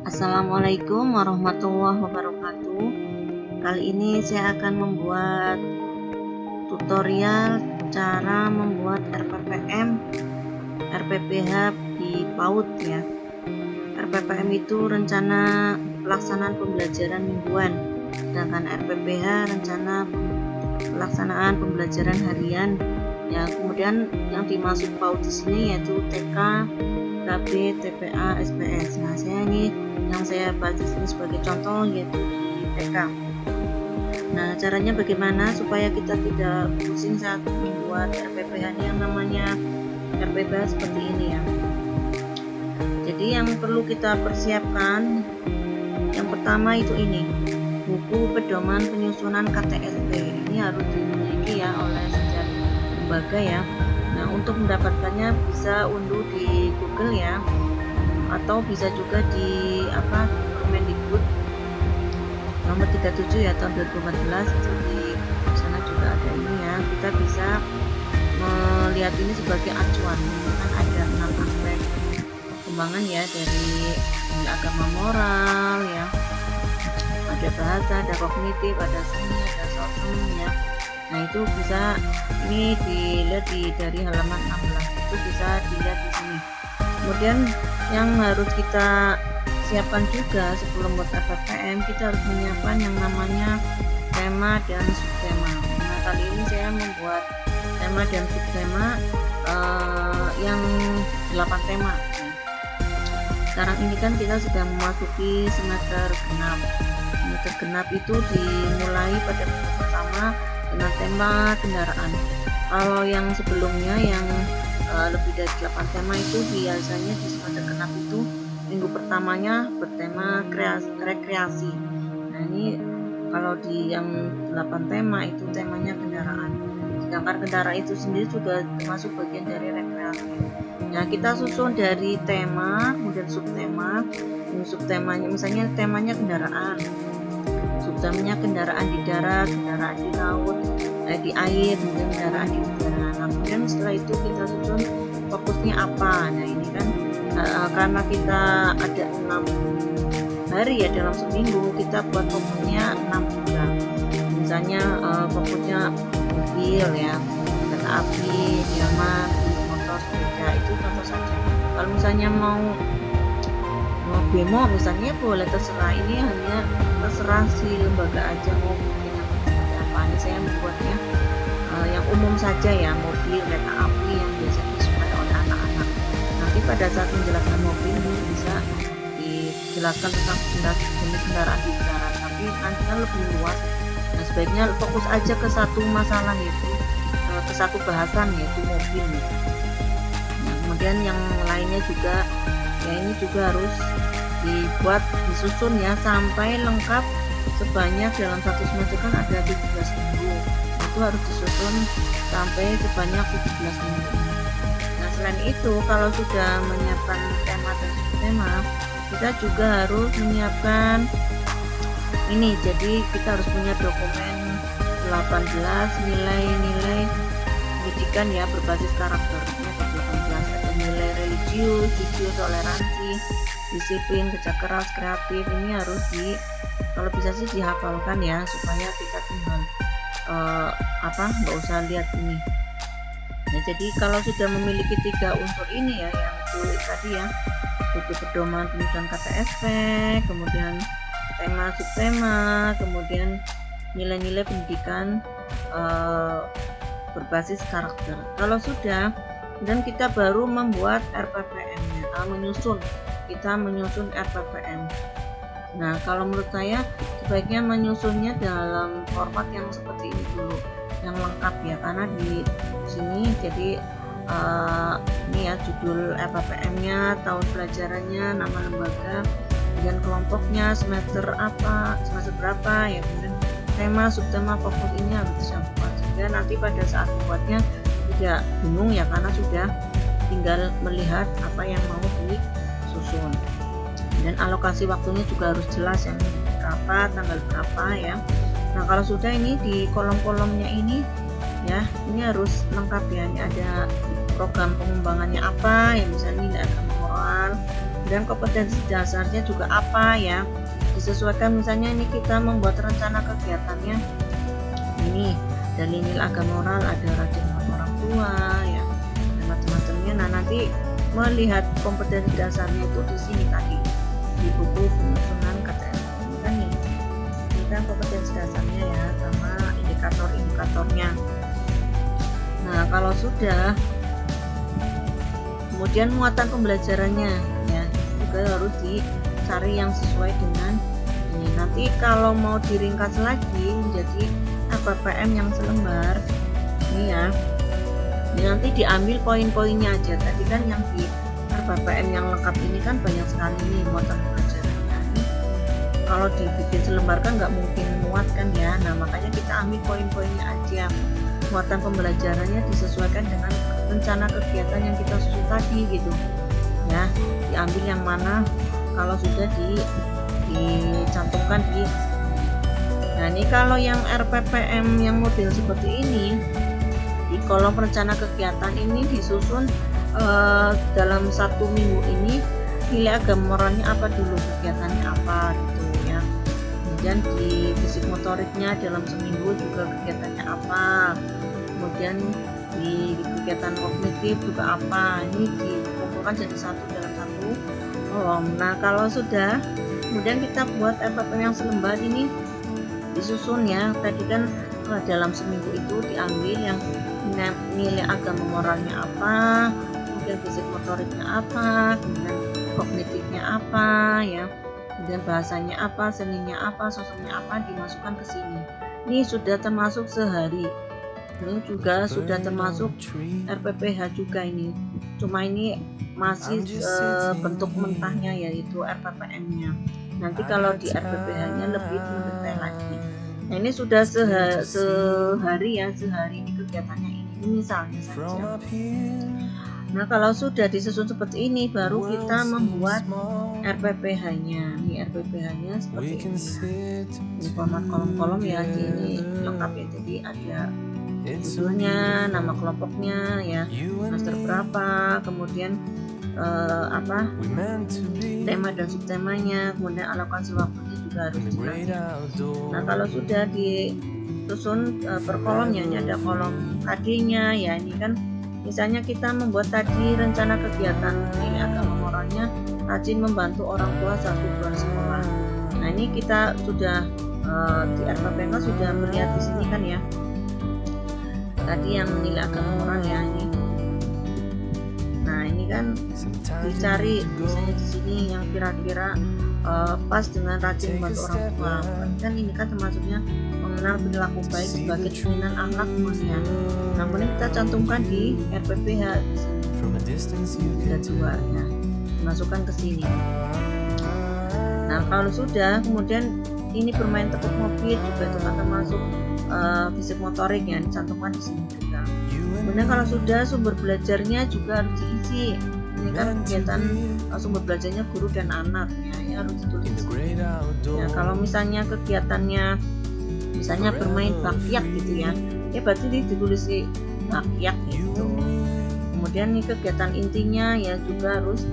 Assalamualaikum warahmatullahi wabarakatuh. Kali ini saya akan membuat tutorial cara membuat RPPM, RPPH di PAUD ya. RPPM itu rencana pelaksanaan pembelajaran mingguan, sedangkan RPPH rencana pelaksanaan pembelajaran harian. Ya, kemudian yang dimaksud PAUD di sini yaitu TK, KB, TPA, SPS. Nah, yang saya bahas di sini sebagai contoh yaitu di TK. Nah, caranya bagaimana supaya kita tidak pusing saat membuat RPPH yang namanya RPPH seperti ini ya. Jadi yang perlu kita persiapkan yang pertama itu ini, buku pedoman penyusunan KTSP. Ini harus dimiliki ya oleh setiap lembaga ya. Nah, untuk mendapatkannya bisa unduh di Google ya, atau bisa juga di Permendikbud nomor 37 ya tahun 2014. Itu di sana juga ada ini ya. Kita bisa melihat ini sebagai acuan. Kan ada 6 aspek perkembangan ya, dari agama moral ya, ada bahasa, ada kognitif, ada seni, ada sosial ya. Nah, itu bisa ini dilihat dari halaman 16, itu bisa dilihat di sini. Kemudian yang harus kita siapkan juga sebelum buat RPPM, kita harus menyiapkan yang namanya tema dan subtema. Nah, kali ini saya membuat tema dan subtema yang 8 tema. Sekarang ini kan kita sudah memasuki semester genap. Semester genap itu dimulai pada minggu pertama dengan tema kendaraan. Kalau yang sebelumnya yang lebih dari 8 tema itu biasanya di semester genap itu minggu pertamanya bertema rekreasi. Nah, ini kalau di yang 8 tema itu temanya kendaraan. Sedangkan kendaraan itu sendiri juga termasuk bagian dari rekreasi. Nah, kita susun dari tema, kemudian subtema. Subtemanya misalnya temanya kendaraan, subtemanya kendaraan di darat, kendaraan di laut, di air, kemudian kendaraan di udara. Nah, kemudian setelah itu kita susun fokusnya apa. Nah, ini kan karena kita ada 6 hari ya dalam seminggu, kita buat fokusnya 6 juga. Misalnya fokusnya mobil ya, kereta api, delman, motor, sepeda, itu contoh saja. Kalau misalnya mau bemo misalnya boleh terserah, ini hanya terserah si lembaga aja mau bikin seperti apa. Ini saya membuatnya yang umum saja ya, mobil, kereta api yang biasa disukai oleh anak-anak. Nanti pada saat menjelaskan mobil ini bisa dijelaskan tentang jenis kendaraan di darat, tapi nanti kan lebih luas. Nah, sebaiknya fokus aja ke satu masalah, yaitu ke satu bahasan, yaitu mobil. Nah, kemudian yang lainnya juga ya, ini juga harus dibuat, disusun ya sampai lengkap sebanyak dalam satu semester kan ada 17 minggu. Itu harus disusun sampai sebanyak 17 minggu. Nah, selain itu kalau sudah menyiapkan tema dan subtema, kita juga harus menyiapkan ini. Jadi kita harus punya dokumen 18 nilai-nilai pendidikan ya berbasis karakter. Ini ada 18, ada nilai religius, jujur, toleransi, disiplin, kerja keras, kreatif. Ini harus kalau bisa sih dihafalkan ya, supaya kita tinggal nggak usah lihat ini. Nah, jadi kalau sudah memiliki 3 unsur ini ya, yang itu tadi ya, buku pedoman penyusunan KTSP, kemudian tema subtema, kemudian nilai-nilai pendidikan berbasis karakter. Kalau sudah, dan kita baru membuat RPPM, kita menyusun RPPM. Nah, kalau menurut saya sebaiknya menyusunnya dalam format yang seperti ini dulu, yang lengkap ya, karena di sini jadi ini ya judul RPPM-nya, tahun pelajarannya, nama lembaga, kemudian kelompoknya, semester berapa ya, kemudian tema, subtema, fokus, ini harus disambungkan sehingga nanti pada saat membuatnya tidak bingung ya, karena sudah tinggal melihat apa yang mau disusun. Dan alokasi waktunya juga harus jelas ya, berapa, tanggal berapa ya. Nah, kalau sudah ini di kolom-kolomnya ini ya, ini harus lengkap ya. Ini ada program pengembangannya apa ya, misalnya ini ada moral, Dan kompetensi dasarnya juga apa ya, disesuaikan. Misalnya ini kita membuat rencana kegiatannya, ini dari nilai agama moral, ada rajin sama orang tua ya, dan macam-macamnya. Nah, nanti melihat kompetensi dasarnya itu di sini tadi di buku penyusunan KTM ini kan nih, ini kan kompetensi dasarnya ya, sama indikator-indikatornya. Nah, kalau sudah, kemudian muatan pembelajarannya ya juga harus dicari yang sesuai dengan ini. Nanti kalau mau diringkas lagi menjadi RPPM yang selembar ini ya, ini nanti diambil poin-poinnya aja. Tadi kan yang di RPPM yang lengkap ini kan banyak sekali nih muatan pembelajarannya. Ini kalau dibikin selembar kan nggak mungkin muat kan ya. Nah, makanya kita ambil poin-poinnya aja. Muatan pembelajarannya disesuaikan dengan rencana kegiatan yang kita susun tadi gitu ya, diambil yang mana kalau sudah dicantumkan di. Nah, ini kalau yang RPPM yang model seperti ini, di kolom rencana kegiatan ini disusun dalam 1 minggu ini nilai agama moralnya apa dulu, kegiatannya apa gitu ya. Kemudian di fisik motoriknya dalam seminggu juga kegiatannya apa, kemudian di kegiatan kognitif juga apa, ini dikumpulkan jadi satu dalam satu kolom. Nah, kalau sudah, kemudian kita buat RPPM yang selembar ini disusun ya. Tadi kan dalam seminggu itu diambil yang nilai agama moralnya apa, kemudian fisik motoriknya apa, kemudian kognitifnya apa ya, kemudian bahasanya apa, seninya apa, sosoknya apa, dimasukkan ke sini. Ini sudah termasuk sehari. Ini juga sudah termasuk RPPH juga ini. Cuma ini masih bentuk mentahnya yaitu RPPM-nya. Nanti kalau di RPPH-nya lebih mendetail lagi. Nah, ini sudah sehari ya, sehari ini kegiatannya ini misalnya saja. Nah, kalau sudah disusun seperti ini baru kita membuat RPPH-nya. Ini RPPH-nya seperti ini. Ini format kolom-kolom ya, ini lengkap ya. Jadi ada judulnya, nama kelompoknya ya, semester berapa, kemudian tema dan subtemanya, kemudian alokasi waktunya juga harus dijelaskan. Nah, kalau sudah disusun per kolomnya, ini ada kolom KD-nya ya. Ini kan misalnya kita membuat tadi rencana kegiatan nilai agama moralnya, rajin membantu orang tua saat liburan sekolah. Nah, ini kita sudah di RPPM sudah melihat di sini kan ya. Tadi yang nilai agama moral ya ini. Nah, ini kan dicari misalnya di sini yang kira-kira pas dengan rajin membantu orang tua. Kan ini kan termasuknya mengenal perilaku baik sebagai cerminan akhlak mulia. Nah, kemudian kita cantumkan di RPPH ada 2 ya, masukkan ke sini. Nah, kalau sudah, kemudian ini bermain tepuk mobil juga itu kan termasuk fisik motorik ya, dicantumkan di sini juga. Kemudian kalau sudah, sumber belajarnya juga harus diisi. Ini kan kegiatan sumber belajarnya guru dan anak ya harus ditulis. Ya, kalau misalnya kegiatannya misalnya bermain bakyak gitu ya, berarti ditulis di bakyak gitu. Kemudian nih kegiatan intinya ya juga harus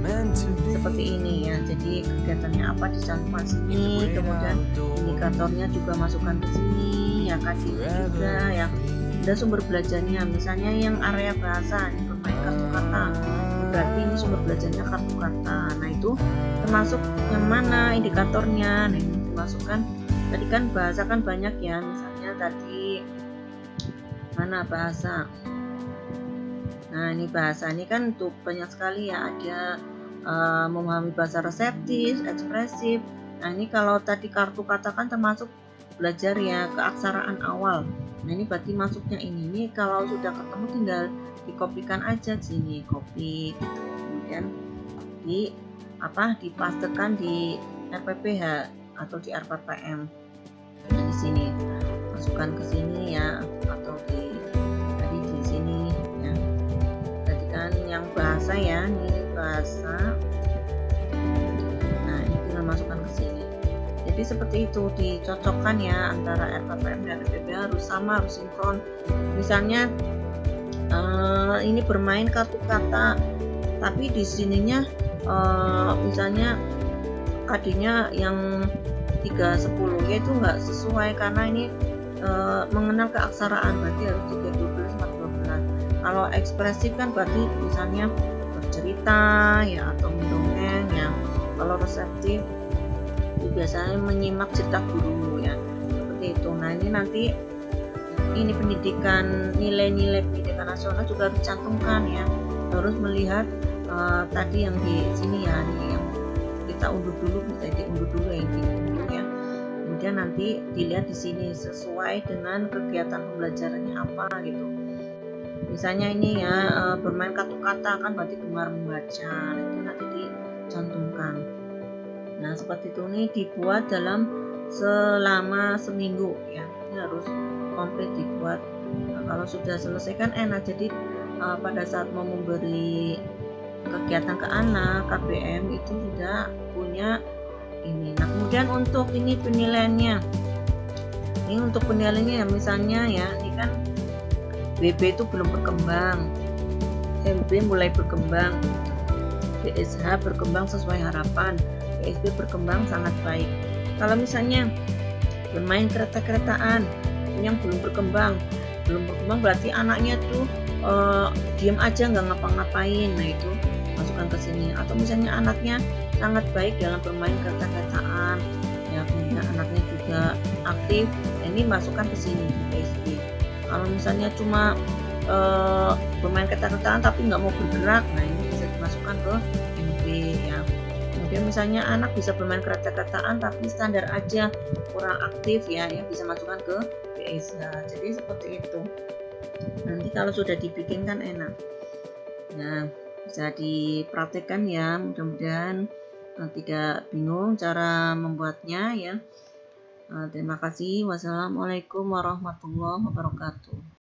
seperti ini ya. Jadi kegiatannya apa dicantumkan sini, kemudian indikatornya juga masukkan ke sini ya, KD-nya juga ya. Dan sumber belajarnya misalnya yang area bahasa ini bermain kartu kata, berarti ini sumber belajarnya kartu kata. Nah, itu termasuk yang mana indikatornya. Nah, ini dimasukkan. Tadi kan bahasa kan banyak ya, misalnya tadi mana bahasa. Nah, ini bahasa ini kan tuh banyak sekali ya, ada memahami bahasa reseptif, ekspresif. Nah, ini kalau tadi kartu kata kan termasuk belajar ya keaksaraan awal. Nah, ini berarti masuknya ini. Ini kalau sudah ketemu tinggal dikopikan aja sini, copy gitu. Kemudian dipastekan di RPPH atau di RPPM. Nah, di sini masukkan ke sini ya, atau di sini ya. Tadi kan yang bahasa ya, ini bahasa. Nah, ini tinggal masukkan ke sini. Jadi seperti itu dicocokkan ya antara RPPM dan RPPH, harus sama, harus sinkron. Misalnya ini bermain kartu kata, tapi di sininya misalnya KD-nya yang 310 ya itu nggak sesuai karena ini mengenal keaksaraan, berarti harus 312 412. Kalau ekspresif kan berarti misalnya bercerita ya atau mendongeng ya. Kalau reseptif biasanya menyimak cerita guru ya, seperti itu. Nah ini nanti ini pendidikan, nilai-nilai pendidikan nasional juga harus dicantumkan ya, harus melihat tadi yang di sini ya, ini yang kita unduh dulu, bisa diunduh dulu yang diunduh ya. Kemudian nanti dilihat di sini sesuai dengan kegiatan pembelajarannya apa gitu. Misalnya ini ya bermain kartu kata kan berarti gemar membaca, itu nanti dicantumkan. Nah seperti itu, nih dibuat dalam selama seminggu ya, ini harus komplit dibuat. Nah, kalau sudah selesai kan enak, jadi pada saat mau memberi kegiatan ke anak KBM itu sudah punya ini. Nah kemudian untuk ini penilaiannya, ini untuk penilaiannya ya, misalnya ya ini kan BB itu belum berkembang, MB mulai berkembang, BSH berkembang sesuai harapan, PSB berkembang sangat baik. Kalau misalnya bermain kereta-keretaan yang belum berkembang berarti anaknya tuh diam aja nggak ngapa-ngapain, nah itu masukkan ke sini. Atau misalnya anaknya sangat baik dalam bermain kereta-keretaan ya, kemudian anaknya juga aktif, nah ini masukkan ke sini di PSB. Kalau misalnya cuma bermain kereta-keretaan tapi nggak mau bergerak, nah ini bisa dimasukkan ke MB ya. Kemudian misalnya anak bisa bermain kereta-keretaan tapi standar aja, kurang aktif ya, yang bisa masukkan ke PSH. Jadi seperti itu. Nanti kalau sudah dibikin kan enak. Nah, bisa dipraktekkan ya, mudah-mudahan tidak bingung cara membuatnya ya. Terima kasih. Wassalamualaikum warahmatullahi wabarakatuh.